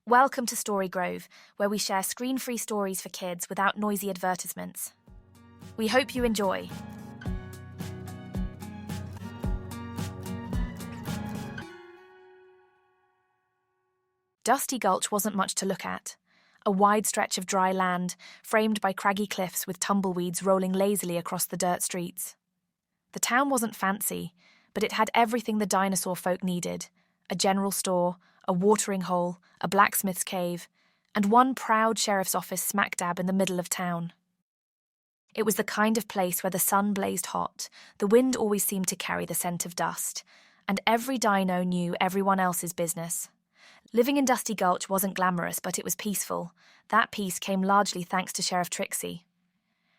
Welcome to Story Grove, where we share screen-free stories for kids without noisy advertisements. We hope you enjoy. Dusty Gulch wasn't much to look at. A wide stretch of dry land, framed by craggy cliffs with tumbleweeds rolling lazily across the dirt streets. The town wasn't fancy, but it had everything the dinosaur folk needed: a general store, a watering hole, a blacksmith's cave, and one proud sheriff's office smack dab in the middle of town. It was the kind of place where the sun blazed hot, the wind always seemed to carry the scent of dust, and every dino knew everyone else's business. Living in Dusty Gulch wasn't glamorous, but it was peaceful. That peace came largely thanks to Sheriff Trixie.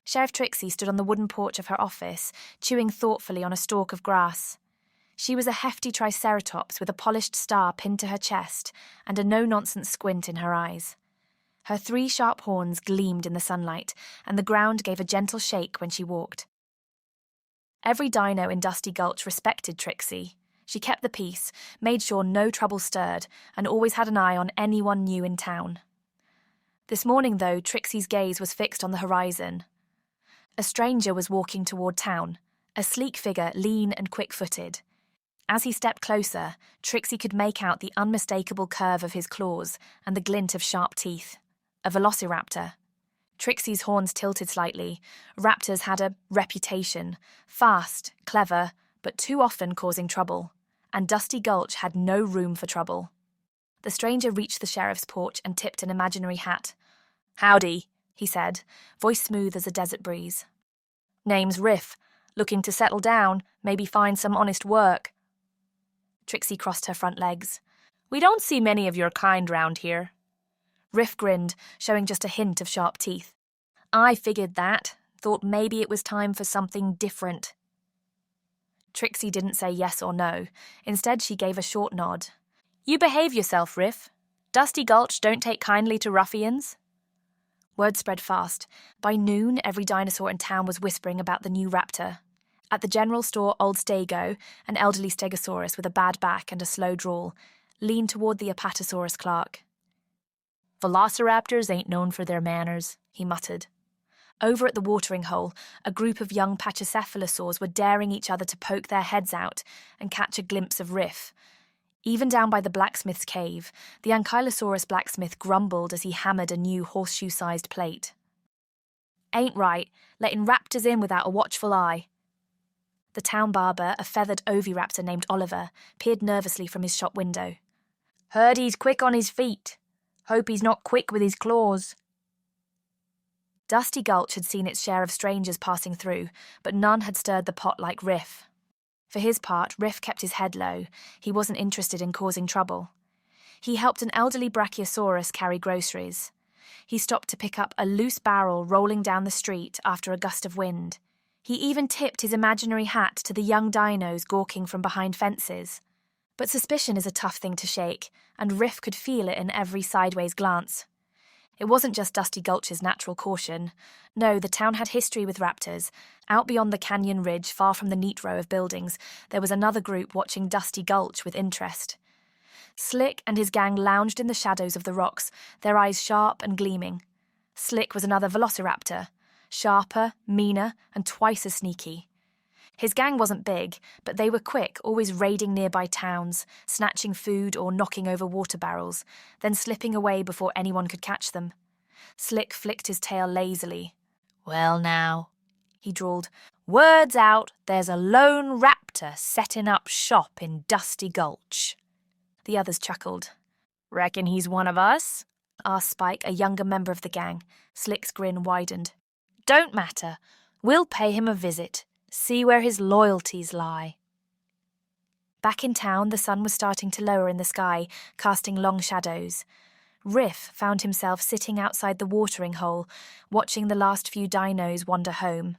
Sheriff Trixie stood on the wooden porch of her office, chewing thoughtfully on a stalk of grass. She was a hefty triceratops with a polished star pinned to her chest and a no-nonsense squint in her eyes. Her 3 sharp horns gleamed in the sunlight, and the ground gave a gentle shake when she walked. Every dino in Dusty Gulch respected Trixie. She kept the peace, made sure no trouble stirred, and always had an eye on anyone new in town. This morning, though, Trixie's gaze was fixed on the horizon. A stranger was walking toward town, a sleek figure, lean and quick-footed. As he stepped closer, Trixie could make out the unmistakable curve of his claws and the glint of sharp teeth. A velociraptor. Trixie's horns tilted slightly. Raptors had a reputation: fast, clever, but too often causing trouble. And Dusty Gulch had no room for trouble. The stranger reached the sheriff's porch and tipped an imaginary hat. "Howdy," he said, voice smooth as a desert breeze. "Name's Riff. Looking to settle down, maybe find some honest work." Trixie crossed her front legs. "We don't see many of your kind round here." Riff grinned, showing just a hint of sharp teeth. "I figured that. Thought maybe it was time for something different." Trixie didn't say yes or no. Instead, she gave a short nod. "You behave yourself, Riff. Dusty Gulch don't take kindly to ruffians." Word spread fast. By noon, every dinosaur in town was whispering about the new raptor. At the general store, old Stego, an elderly stegosaurus with a bad back and a slow drawl, leaned toward the Apatosaurus clerk. "Velociraptors ain't known for their manners," he muttered. Over at the watering hole, a group of young pachycephalosaurs were daring each other to poke their heads out and catch a glimpse of Riff. Even down by the blacksmith's cave, the Ankylosaurus blacksmith grumbled as he hammered a new horseshoe-sized plate. "Ain't right, letting raptors in without a watchful eye." The town barber, a feathered oviraptor named Oliver, peered nervously from his shop window. "Heard he's quick on his feet. Hope he's not quick with his claws." Dusty Gulch had seen its share of strangers passing through, but none had stirred the pot like Riff. For his part, Riff kept his head low. He wasn't interested in causing trouble. He helped an elderly brachiosaurus carry groceries. He stopped to pick up a loose barrel rolling down the street after a gust of wind. He even tipped his imaginary hat to the young dinos gawking from behind fences. But suspicion is a tough thing to shake, and Riff could feel it in every sideways glance. It wasn't just Dusty Gulch's natural caution. No, the town had history with raptors. Out beyond the canyon ridge, far from the neat row of buildings, there was another group watching Dusty Gulch with interest. Slick and his gang lounged in the shadows of the rocks, their eyes sharp and gleaming. Slick was another velociraptor, sharper, meaner, and twice as sneaky. His gang wasn't big, but they were quick, always raiding nearby towns, snatching food or knocking over water barrels, then slipping away before anyone could catch them. Slick flicked his tail lazily. "Well now," he drawled, "word's out, there's a lone raptor setting up shop in Dusty Gulch." The others chuckled. "Reckon he's one of us?" asked Spike, a younger member of the gang. Slick's grin widened. "Don't matter. We'll pay him a visit. See where his loyalties lie." Back in town, the sun was starting to lower in the sky, casting long shadows. Riff found himself sitting outside the watering hole, watching the last few dinos wander home.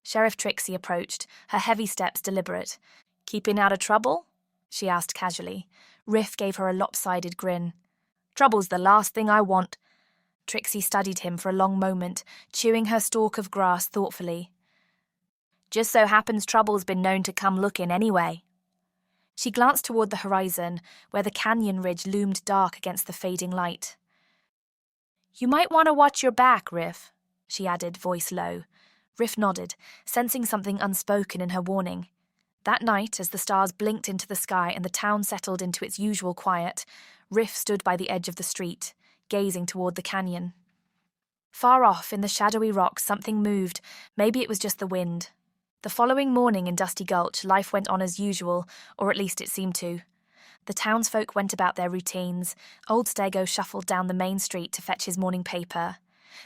Sheriff Trixie approached, her heavy steps deliberate. "Keeping out of trouble?" she asked casually. Riff gave her a lopsided grin. "Trouble's the last thing I want." Trixie studied him for a long moment, chewing her stalk of grass thoughtfully. "Just so happens Trouble's been known to come looking anyway." She glanced toward the horizon, where the canyon ridge loomed dark against the fading light. "You might want to watch your back, Riff," she added, voice low. Riff nodded, sensing something unspoken in her warning. That night, as the stars blinked into the sky and the town settled into its usual quiet, Riff stood by the edge of the street, gazing toward the canyon. Far off, in the shadowy rocks, something moved. Maybe it was just the wind. The following morning in Dusty Gulch, life went on as usual, or at least it seemed to. The townsfolk went about their routines. Old Stego shuffled down the main street to fetch his morning paper.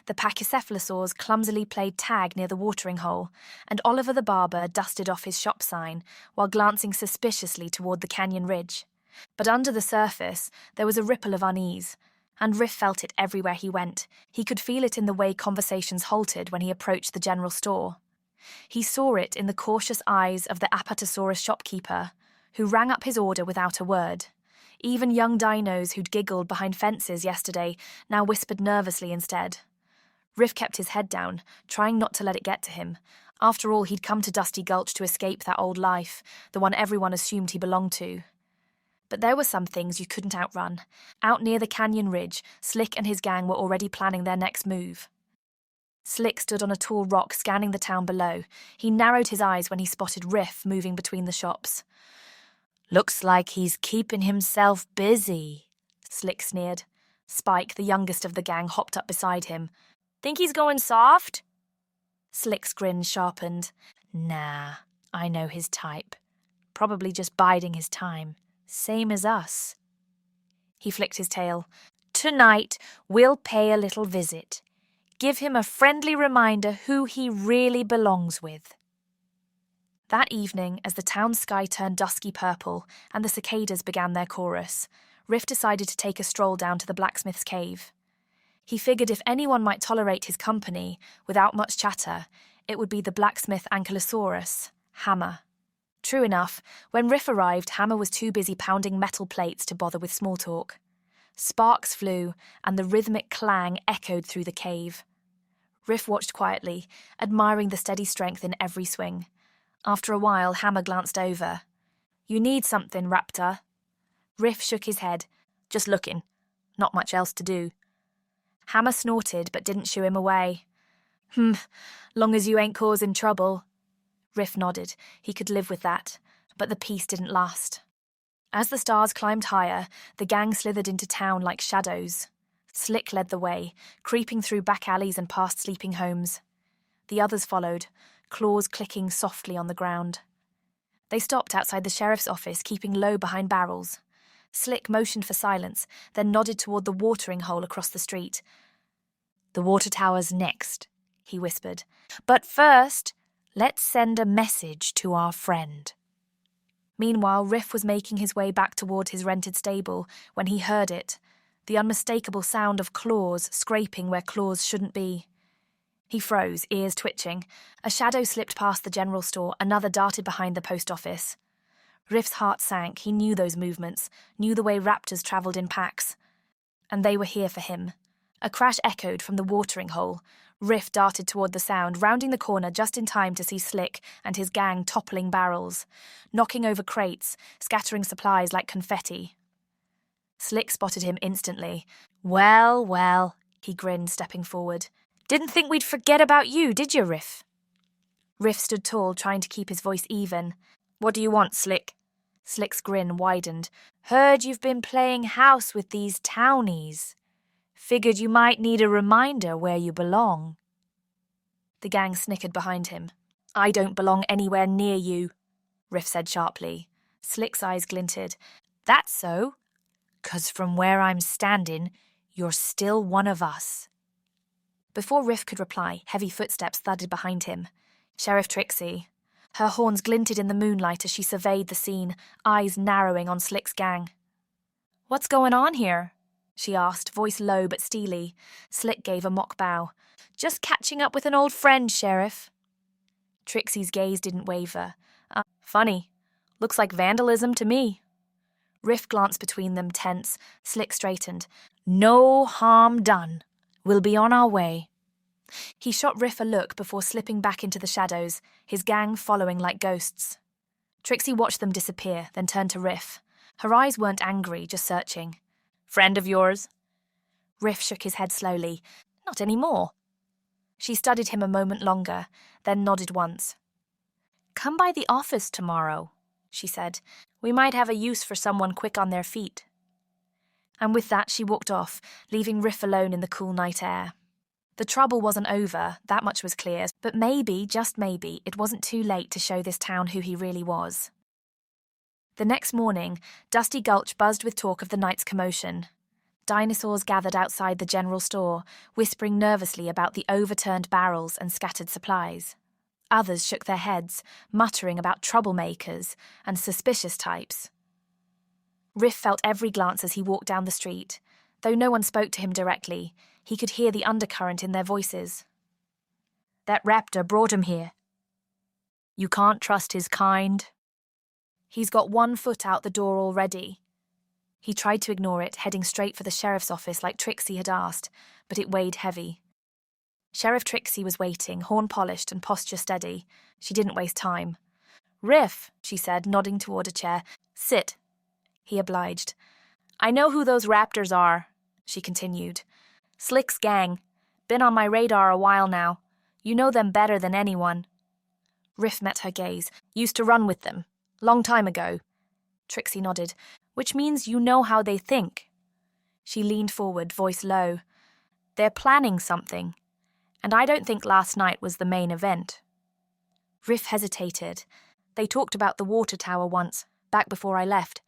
The pachycephalosaurs clumsily played tag near the watering hole, and Oliver the barber dusted off his shop sign while glancing suspiciously toward the canyon ridge. But under the surface, there was a ripple of unease, and Riff felt it everywhere he went. He could feel it in the way conversations halted when he approached the general store. He saw it in the cautious eyes of the Apatosaurus shopkeeper, who rang up his order without a word. Even young dinos who'd giggled behind fences yesterday now whispered nervously instead. Riff kept his head down, trying not to let it get to him. After all, he'd come to Dusty Gulch to escape that old life, the one everyone assumed he belonged to. But there were some things you couldn't outrun. Out near the canyon ridge, Slick and his gang were already planning their next move. Slick stood on a tall rock scanning the town below. He narrowed his eyes when he spotted Riff moving between the shops. "Looks like he's keeping himself busy," Slick sneered. Spike, the youngest of the gang, hopped up beside him. "Think he's going soft?" Slick's grin sharpened. "Nah, I know his type. Probably just biding his time. Same as us." He flicked his tail. "Tonight, we'll pay a little visit. Give him a friendly reminder who he really belongs with." That evening, as the town sky turned dusky purple and the cicadas began their chorus, Riff decided to take a stroll down to the blacksmith's cave. He figured if anyone might tolerate his company without much chatter, it would be the blacksmith Ankylosaurus, Hammer. True enough, when Riff arrived, Hammer was too busy pounding metal plates to bother with small talk. Sparks flew, and the rhythmic clang echoed through the cave. Riff watched quietly, admiring the steady strength in every swing. After a while, Hammer glanced over. "You need something, Raptor?" Riff shook his head. "Just looking. Not much else to do." Hammer snorted but didn't shoo him away. Long as you ain't causing trouble." Riff nodded. He could live with that, but the peace didn't last. As the stars climbed higher, the gang slithered into town like shadows. Slick led the way, creeping through back alleys and past sleeping homes. The others followed, claws clicking softly on the ground. They stopped outside the sheriff's office, keeping low behind barrels. Slick motioned for silence, then nodded toward the watering hole across the street. "The water tower's next," he whispered. "But first, let's send a message to our friend." Meanwhile, Riff was making his way back toward his rented stable when he heard it, the unmistakable sound of claws scraping where claws shouldn't be. He froze, ears twitching. A shadow slipped past the general store, another darted behind the post office. Riff's heart sank. He knew those movements, knew the way raptors travelled in packs. And they were here for him. A crash echoed from the watering hole. Riff darted toward the sound, rounding the corner just in time to see Slick and his gang toppling barrels, knocking over crates, scattering supplies like confetti. Slick spotted him instantly. Well, well, he grinned, stepping forward. "Didn't think we'd forget about you, did you, Riff?" Riff stood tall, trying to keep his voice even. "What do you want, Slick?" Slick's grin widened. "Heard you've been playing house with these townies. Figured you might need a reminder where you belong." The gang snickered behind him. "I don't belong anywhere near you," Riff said sharply. Slick's eyes glinted. "That's so. 'Cause from where I'm standing, you're still one of us." Before Riff could reply, heavy footsteps thudded behind him. Sheriff Trixie. Her horns glinted in the moonlight as she surveyed the scene, eyes narrowing on Slick's gang. "What's going on here?" she asked, voice low but steely. Slick gave a mock bow. "Just catching up with an old friend, Sheriff." Trixie's gaze didn't waver. Funny. Looks like vandalism to me." Riff glanced between them, tense. Slick straightened. "No harm done. We'll be on our way." He shot Riff a look before slipping back into the shadows, his gang following like ghosts. Trixie watched them disappear, then turned to Riff. Her eyes weren't angry, just searching. "Friend of yours?" Riff shook his head slowly. "Not anymore." She studied him a moment longer, then nodded once. "Come by the office tomorrow," she said. "We might have a use for someone quick on their feet." And with that she walked off, leaving Riff alone in the cool night air. The trouble wasn't over, that much was clear, but maybe, just maybe, it wasn't too late to show this town who he really was. The next morning, Dusty Gulch buzzed with talk of the night's commotion. Dinosaurs gathered outside the general store, whispering nervously about the overturned barrels and scattered supplies. Others shook their heads, muttering about troublemakers and suspicious types. Riff felt every glance as he walked down the street. Though no one spoke to him directly, he could hear the undercurrent in their voices. "That raptor brought him here. You can't trust his kind. He's got one foot out the door already." He tried to ignore it, heading straight for the sheriff's office like Trixie had asked, but it weighed heavy. Sheriff Trixie was waiting, horn polished and posture steady. She didn't waste time. "Riff," she said, nodding toward a chair. "Sit." He obliged. "I know who those raptors are," she continued. "Slick's gang. Been on my radar a while now. You know them better than anyone." Riff met her gaze. "Used to run with them. Long time ago." Trixie nodded. "Which means you know how they think." She leaned forward, voice low. "They're planning something. And I don't think last night was the main event." Riff hesitated. "They talked about the water tower once, back before I left.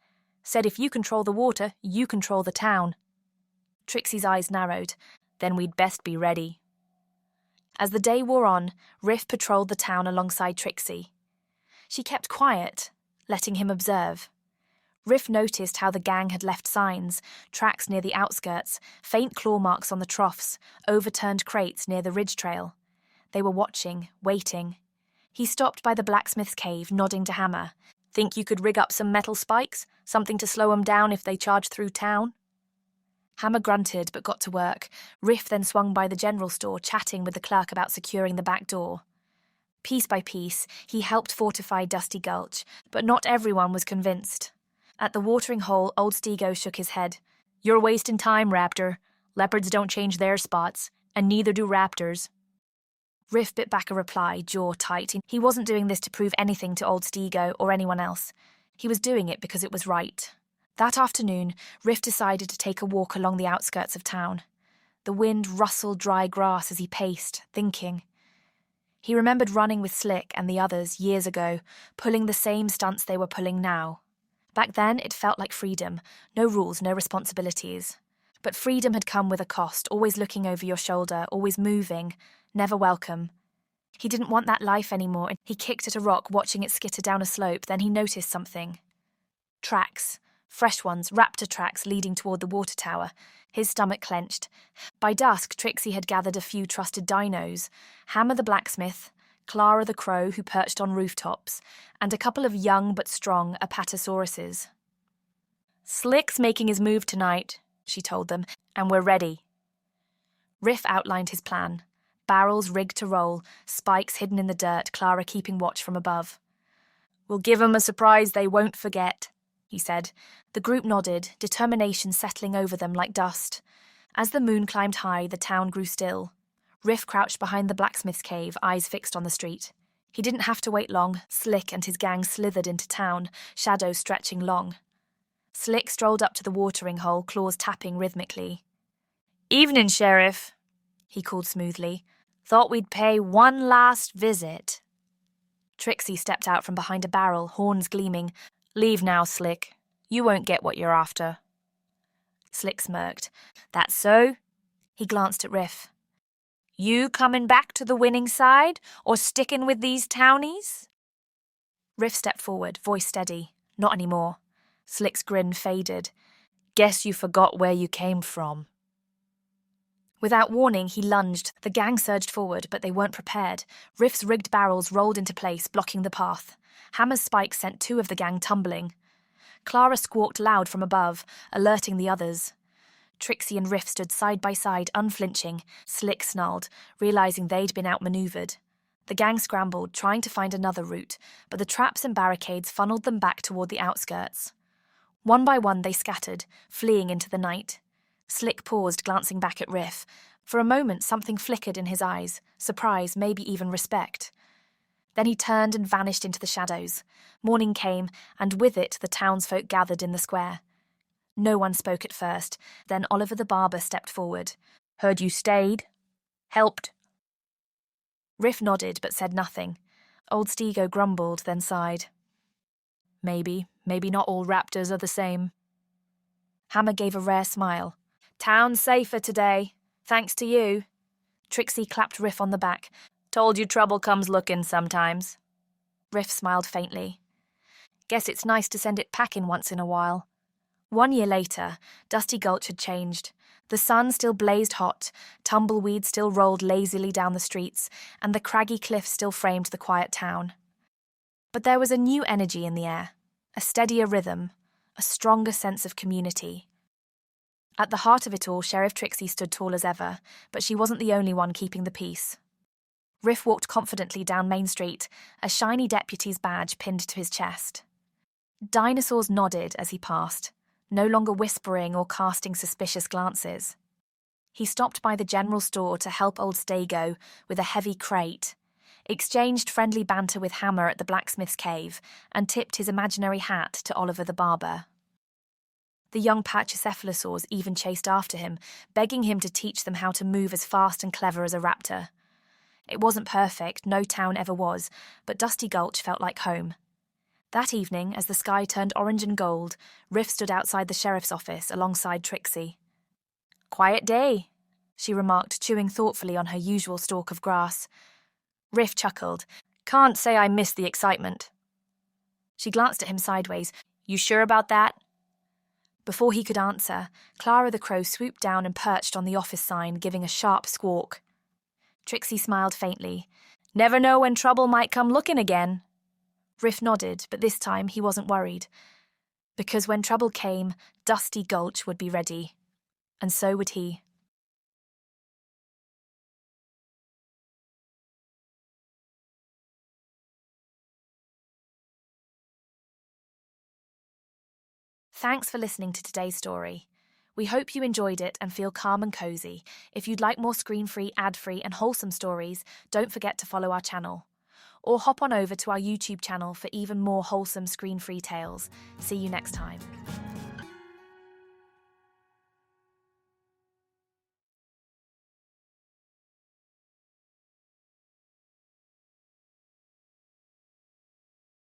Said if you control the water, you control the town." Trixie's eyes narrowed. "Then we'd best be ready." As the day wore on, Riff patrolled the town alongside Trixie. She kept quiet, letting him observe. Riff noticed how the gang had left signs, tracks near the outskirts, faint claw marks on the troughs, overturned crates near the ridge trail. They were watching, waiting. He stopped by the blacksmith's cave, nodding to Hammer. "Think you could rig up some metal spikes? Something to slow 'em down if they charge through town?" Hammer grunted but got to work. Riff then swung by the general store, chatting with the clerk about securing the back door. Piece by piece, he helped fortify Dusty Gulch, but not everyone was convinced. At the watering hole, old Stego shook his head. "You're wasting time, Raptor. Leopards don't change their spots, and neither do raptors." Riff bit back a reply, jaw tight. He wasn't doing this to prove anything to old Stego or anyone else. He was doing it because it was right. That afternoon, Riff decided to take a walk along the outskirts of town. The wind rustled dry grass as he paced, thinking. He remembered running with Slick and the others years ago, pulling the same stunts they were pulling now. Back then, it felt like freedom. No rules, no responsibilities. But freedom had come with a cost, always looking over your shoulder, always moving, never welcome. He didn't want that life anymore. He kicked at a rock, watching it skitter down a slope. Then he noticed something. Tracks. Fresh ones, raptor tracks leading toward the water tower. His stomach clenched. By dusk, Trixie had gathered a few trusted dinos. Hammer the blacksmith, Clara the crow who perched on rooftops, and a couple of young but strong apatosauruses. "Slick's making his move tonight," she told them, "and we're ready." Riff outlined his plan. Barrels rigged to roll, spikes hidden in the dirt, Clara keeping watch from above. "We'll give 'em a surprise they won't forget," he said. The group nodded, determination settling over them like dust. As the moon climbed high, the town grew still. Riff crouched behind the blacksmith's cave, eyes fixed on the street. He didn't have to wait long. Slick and his gang slithered into town, shadows stretching long. Slick strolled up to the watering hole, claws tapping rhythmically. "Evening, Sheriff," he called smoothly. "Thought we'd pay one last visit." Trixie stepped out from behind a barrel, horns gleaming. "Leave now, Slick. You won't get what you're after." Slick smirked. "That so?" He glanced at Riff. "You coming back to the winning side, or sticking with these townies?" Riff stepped forward, voice steady. "Not anymore." Slick's grin faded. "Guess you forgot where you came from." Without warning, he lunged. The gang surged forward, but they weren't prepared. Riff's rigged barrels rolled into place, blocking the path. Hammer's spikes sent two of the gang tumbling. Clara squawked loud from above, alerting the others. Trixie and Riff stood side by side, unflinching. Slick snarled, realizing they'd been outmaneuvered. The gang scrambled, trying to find another route, but the traps and barricades funneled them back toward the outskirts. One by one they scattered, fleeing into the night. Slick paused, glancing back at Riff. For a moment something flickered in his eyes, surprise, maybe even respect. Then he turned and vanished into the shadows. Morning came, and with it the townsfolk gathered in the square. No one spoke at first, then Oliver the barber stepped forward. "Heard you stayed? Helped?" Riff nodded but said nothing. Old Stego grumbled, then sighed. Maybe not all raptors are the same." Hammer gave a rare smile. "Town's safer today, thanks to you." Trixie clapped Riff on the back. "Told you trouble comes looking sometimes." Riff smiled faintly. "Guess it's nice to send it packing once in a while." 1 year later, Dusty Gulch had changed. The sun still blazed hot, tumbleweeds still rolled lazily down the streets, and the craggy cliffs still framed the quiet town. But there was a new energy in the air, a steadier rhythm, a stronger sense of community. At the heart of it all, Sheriff Trixie stood tall as ever, but she wasn't the only one keeping the peace. Riff walked confidently down Main Street, a shiny deputy's badge pinned to his chest. Dinosaurs nodded as he passed, no longer whispering or casting suspicious glances. He stopped by the general store to help old Stego with a heavy crate, exchanged friendly banter with Hammer at the blacksmith's cave, and tipped his imaginary hat to Oliver the barber. The young pachycephalosaurs even chased after him, begging him to teach them how to move as fast and clever as a raptor. It wasn't perfect, no town ever was, but Dusty Gulch felt like home. That evening, as the sky turned orange and gold, Riff stood outside the sheriff's office alongside Trixie. "Quiet day," she remarked, chewing thoughtfully on her usual stalk of grass. Riff chuckled. "Can't say I missed the excitement." She glanced at him sideways. "You sure about that?" Before he could answer, Clara the Crow swooped down and perched on the office sign, giving a sharp squawk. Trixie smiled faintly. "Never know when trouble might come looking again." Riff nodded, but this time he wasn't worried. Because when trouble came, Dusty Gulch would be ready. And so would he. Thanks for listening to today's story. We hope you enjoyed it and feel calm and cozy. If you'd like more screen-free, ad-free and wholesome stories, don't forget to follow our channel. Or hop on over to our YouTube channel for even more wholesome screen-free tales. See you next time.